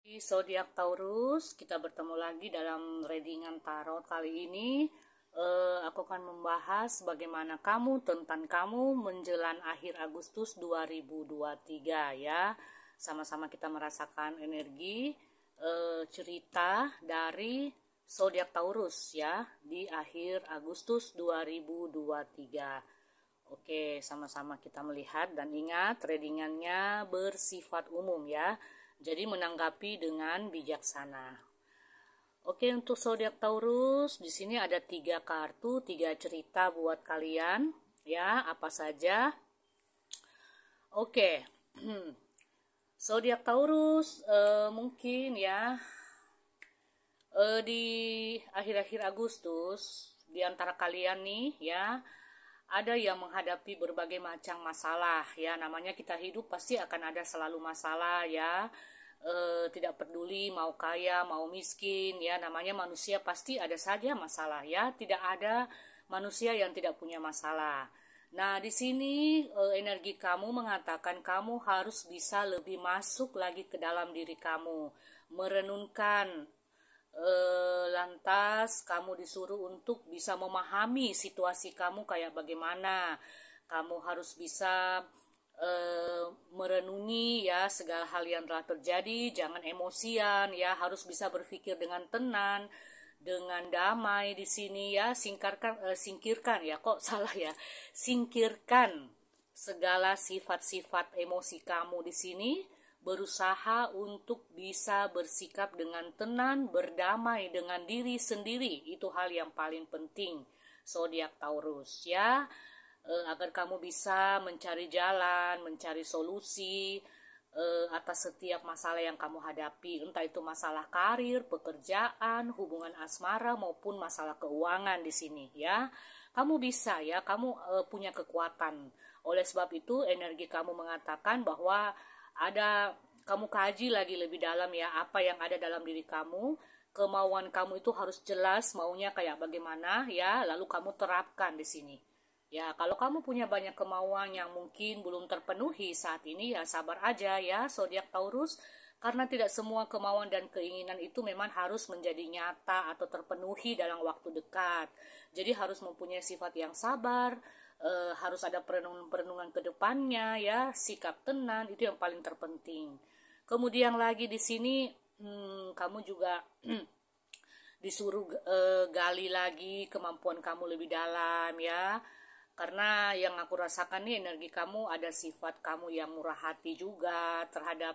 Di Zodiak Taurus, kita bertemu lagi dalam readingan tarot. Kali ini aku akan membahas bagaimana tentang kamu menjelang akhir Agustus 2023 ya. Sama-sama kita merasakan energi cerita dari Zodiak Taurus ya di akhir Agustus 2023. Oke, sama-sama kita melihat dan ingat readingannya bersifat umum ya. Jadi menanggapi dengan bijaksana. Oke, untuk zodiak Taurus, di sini ada 3 kartu, 3 cerita buat kalian. Ya, apa saja? Oke, zodiak Taurus mungkin ya di akhir-akhir Agustus di antara kalian nih ya ada yang menghadapi berbagai macam masalah ya, namanya kita hidup pasti akan ada selalu masalah ya, tidak peduli mau kaya mau miskin ya, namanya manusia pasti ada saja masalah ya, tidak ada manusia yang tidak punya masalah. Nah di sini energi kamu mengatakan kamu harus bisa lebih masuk lagi ke dalam diri kamu, merenungkan. Lantas kamu disuruh untuk bisa memahami situasi kamu kayak bagaimana. Kamu harus bisa merenungi ya segala hal yang telah terjadi, jangan emosian ya, harus bisa berpikir dengan tenang, dengan damai di sini ya, singkirkan ya, kok salah ya, singkirkan segala sifat-sifat emosi kamu di sini, berusaha untuk bisa bersikap dengan tenang, berdamai dengan diri sendiri. Itu hal yang paling penting zodiak Taurus ya, agar kamu bisa mencari jalan, mencari solusi atas setiap masalah yang kamu hadapi, entah itu masalah karir, pekerjaan, hubungan asmara maupun masalah keuangan di sini ya. Kamu bisa ya, kamu punya kekuatan. Oleh sebab itu energi kamu mengatakan bahwa kamu kaji lagi lebih dalam ya apa yang ada dalam diri kamu, kemauan kamu itu harus jelas maunya kayak bagaimana ya, lalu kamu terapkan di sini. Ya, kalau kamu punya banyak kemauan yang mungkin belum terpenuhi saat ini ya sabar aja ya zodiak Taurus, karena tidak semua kemauan dan keinginan itu memang harus menjadi nyata atau terpenuhi dalam waktu dekat. Jadi harus mempunyai sifat yang sabar, harus ada perenungan ke depannya ya, sikap tenang itu yang paling terpenting. Kemudian lagi di sini kamu juga disuruh gali lagi kemampuan kamu lebih dalam ya. Karena yang aku rasakan nih energi kamu ada sifat kamu yang murah hati juga terhadap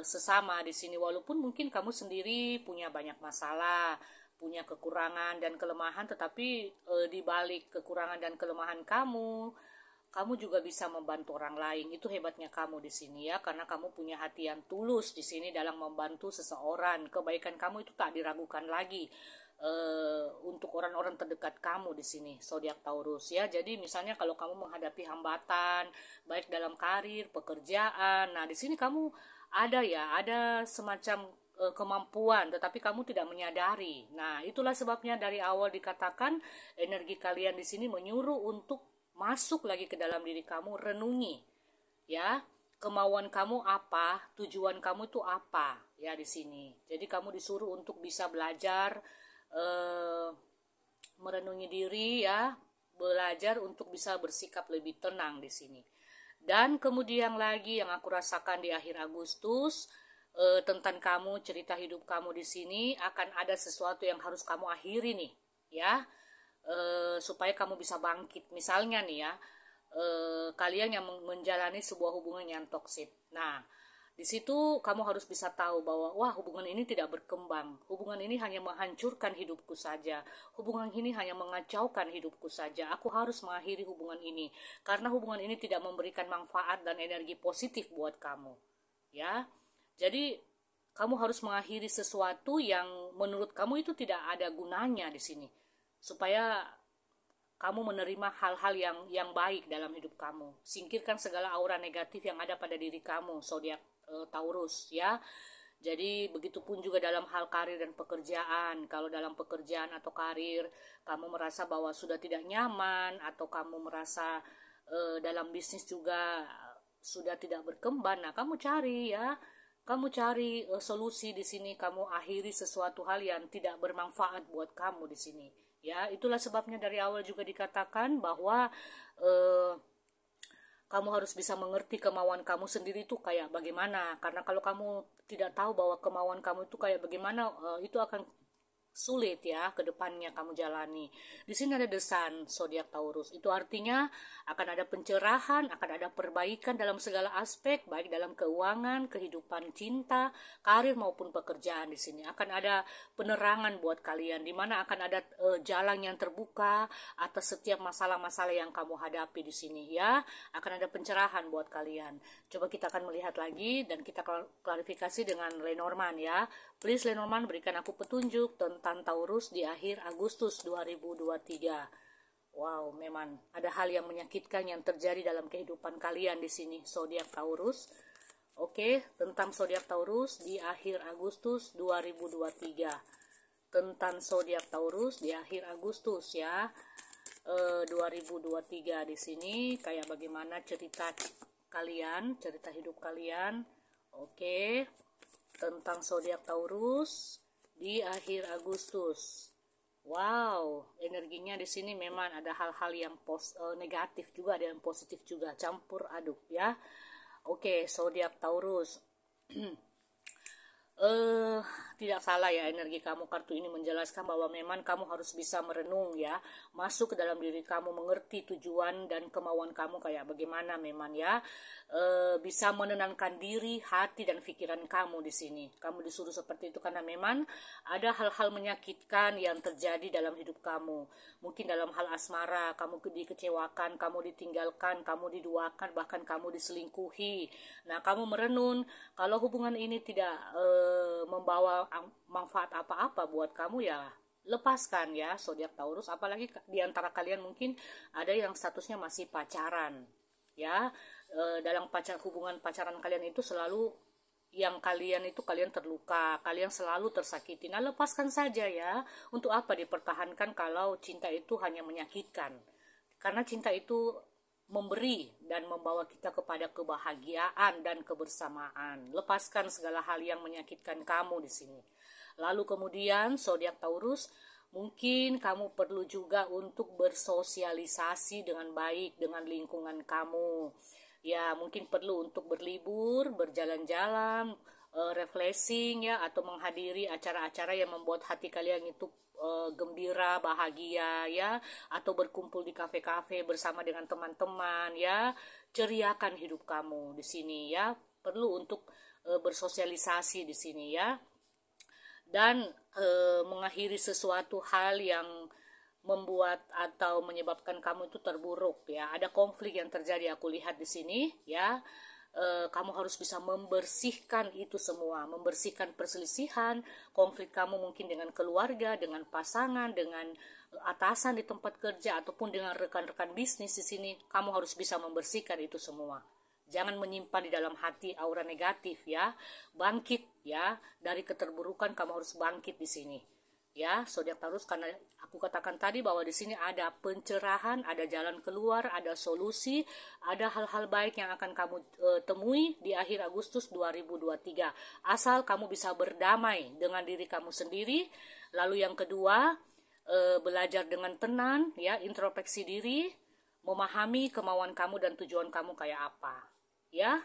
sesama di sini, walaupun mungkin kamu sendiri punya banyak masalah, punya kekurangan dan kelemahan, tetapi di balik kekurangan dan kelemahan kamu juga bisa membantu orang lain. Itu hebatnya kamu di sini ya, karena kamu punya hati yang tulus di sini dalam membantu seseorang. Kebaikan kamu itu tak diragukan lagi untuk orang-orang terdekat kamu di sini zodiak Taurus ya. Jadi misalnya kalau kamu menghadapi hambatan baik dalam karir, pekerjaan, nah di sini kamu ada semacam kemampuan tetapi kamu tidak menyadari. Nah, itulah sebabnya dari awal dikatakan energi kalian di sini menyuruh untuk masuk lagi ke dalam diri kamu, renungi ya. Kemauan kamu apa? Tujuan kamu itu apa? Ya di sini. Jadi kamu disuruh untuk bisa belajar merenungi diri ya, belajar untuk bisa bersikap lebih tenang di sini. Dan kemudian lagi yang aku rasakan di akhir Agustus tentang kamu, cerita hidup kamu di sini akan ada sesuatu yang harus kamu akhiri nih, ya, supaya kamu bisa bangkit. Misalnya nih ya, kalian yang menjalani sebuah hubungan yang toksik. Nah, di situ kamu harus bisa tahu bahwa wah hubungan ini tidak berkembang, hubungan ini hanya menghancurkan hidupku saja, hubungan ini hanya mengacaukan hidupku saja. Aku harus mengakhiri hubungan ini karena hubungan ini tidak memberikan manfaat dan energi positif buat kamu. Ya, jadi kamu harus mengakhiri sesuatu yang menurut kamu itu tidak ada gunanya di sini, supaya kamu menerima hal-hal yang baik dalam hidup kamu. Singkirkan segala aura negatif yang ada pada diri kamu zodiak Taurus ya. Jadi begitupun juga dalam hal karir dan pekerjaan. Kalau dalam pekerjaan atau karir kamu merasa bahwa sudah tidak nyaman, atau kamu merasa dalam bisnis juga sudah tidak berkembang, nah kamu cari ya kamu cari solusi di sini, kamu akhiri sesuatu hal yang tidak bermanfaat buat kamu di sini. Ya, itulah sebabnya dari awal juga dikatakan bahwa kamu harus bisa mengerti kemauan kamu sendiri itu kayak bagaimana. Karena kalau kamu tidak tahu bahwa kemauan kamu itu kayak bagaimana, itu akan sulit ya ke depannya kamu jalani. Di sini ada The Sun, zodiak Taurus. Itu artinya akan ada pencerahan, akan ada perbaikan dalam segala aspek, baik dalam keuangan, kehidupan cinta, karir maupun pekerjaan di sini. Akan ada penerangan buat kalian, di mana akan ada jalan yang terbuka atas setiap masalah-masalah yang kamu hadapi di sini ya. Akan ada pencerahan buat kalian. Coba kita akan melihat lagi dan kita klarifikasi dengan Lenormand ya. Please Lenormand, berikan aku petunjuk tentang Taurus di akhir Agustus 2023. Wow, memang ada hal yang menyakitkan yang terjadi dalam kehidupan kalian di sini, zodiak Taurus. Oke, tentang zodiak Taurus di akhir Agustus 2023. Tentang zodiak Taurus di akhir Agustus ya. 2023 di sini kayak bagaimana cerita kalian, cerita hidup kalian. Oke. Tentang zodiak Taurus di akhir Agustus. Wow, energinya di sini memang ada hal-hal yang negatif juga, ada yang positif juga, campur aduk ya. Oke, zodiak Taurus. Tidak salah ya energi kamu, kartu ini menjelaskan bahwa memang kamu harus bisa merenung ya, masuk ke dalam diri kamu, mengerti tujuan dan kemauan kamu kayak bagaimana memang ya, bisa menenangkan diri, hati dan pikiran kamu di sini. Kamu disuruh seperti itu karena memang ada hal-hal menyakitkan yang terjadi dalam hidup kamu. Mungkin dalam hal asmara, kamu dikecewakan, kamu ditinggalkan, kamu diduakan, bahkan kamu diselingkuhi. Nah, kamu merenung kalau hubungan ini tidak membawa manfaat apa-apa buat kamu ya lepaskan ya zodiak Taurus. Apalagi di antara kalian mungkin ada yang statusnya masih pacaran ya, dalam hubungan pacaran kalian itu selalu yang kalian terluka, kalian selalu tersakiti. Nah, lepaskan saja ya. Untuk apa dipertahankan kalau cinta itu hanya menyakitkan? Karena cinta itu memberi dan membawa kita kepada kebahagiaan dan kebersamaan. Lepaskan segala hal yang menyakitkan kamu di sini. Lalu kemudian zodiak Taurus, mungkin kamu perlu juga untuk bersosialisasi dengan baik dengan lingkungan kamu. Ya, mungkin perlu untuk berlibur, berjalan-jalan, refreshing ya, atau menghadiri acara-acara yang membuat hati kalian itu gembira, bahagia ya, atau berkumpul di kafe-kafe bersama dengan teman-teman ya. Ceriakan hidup kamu di sini ya. Perlu untuk bersosialisasi di sini ya. Dan mengakhiri sesuatu hal yang membuat atau menyebabkan kamu itu terburuk ya. Ada konflik yang terjadi, aku lihat di sini ya. Kamu harus bisa membersihkan itu semua, membersihkan perselisihan, konflik kamu mungkin dengan keluarga, dengan pasangan, dengan atasan di tempat kerja, ataupun dengan rekan-rekan bisnis di sini. Kamu harus bisa membersihkan itu semua. Jangan menyimpan di dalam hati aura negatif ya. Bangkit ya, dari keterburukan kamu harus bangkit di sini. Ya, zodiak Taurus, karena aku katakan tadi bahwa di sini ada pencerahan, ada jalan keluar, ada solusi, ada hal-hal baik yang akan kamu temui di akhir Agustus 2023. Asal kamu bisa berdamai dengan diri kamu sendiri. Lalu yang kedua, belajar dengan tenang, ya, introspeksi diri, memahami kemauan kamu dan tujuan kamu kayak apa. Ya,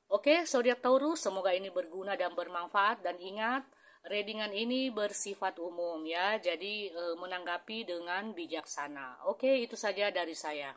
oke, zodiak Taurus, semoga ini berguna dan bermanfaat, dan ingat, readingan ini bersifat umum ya, jadi menanggapi dengan bijaksana. Oke, itu saja dari saya.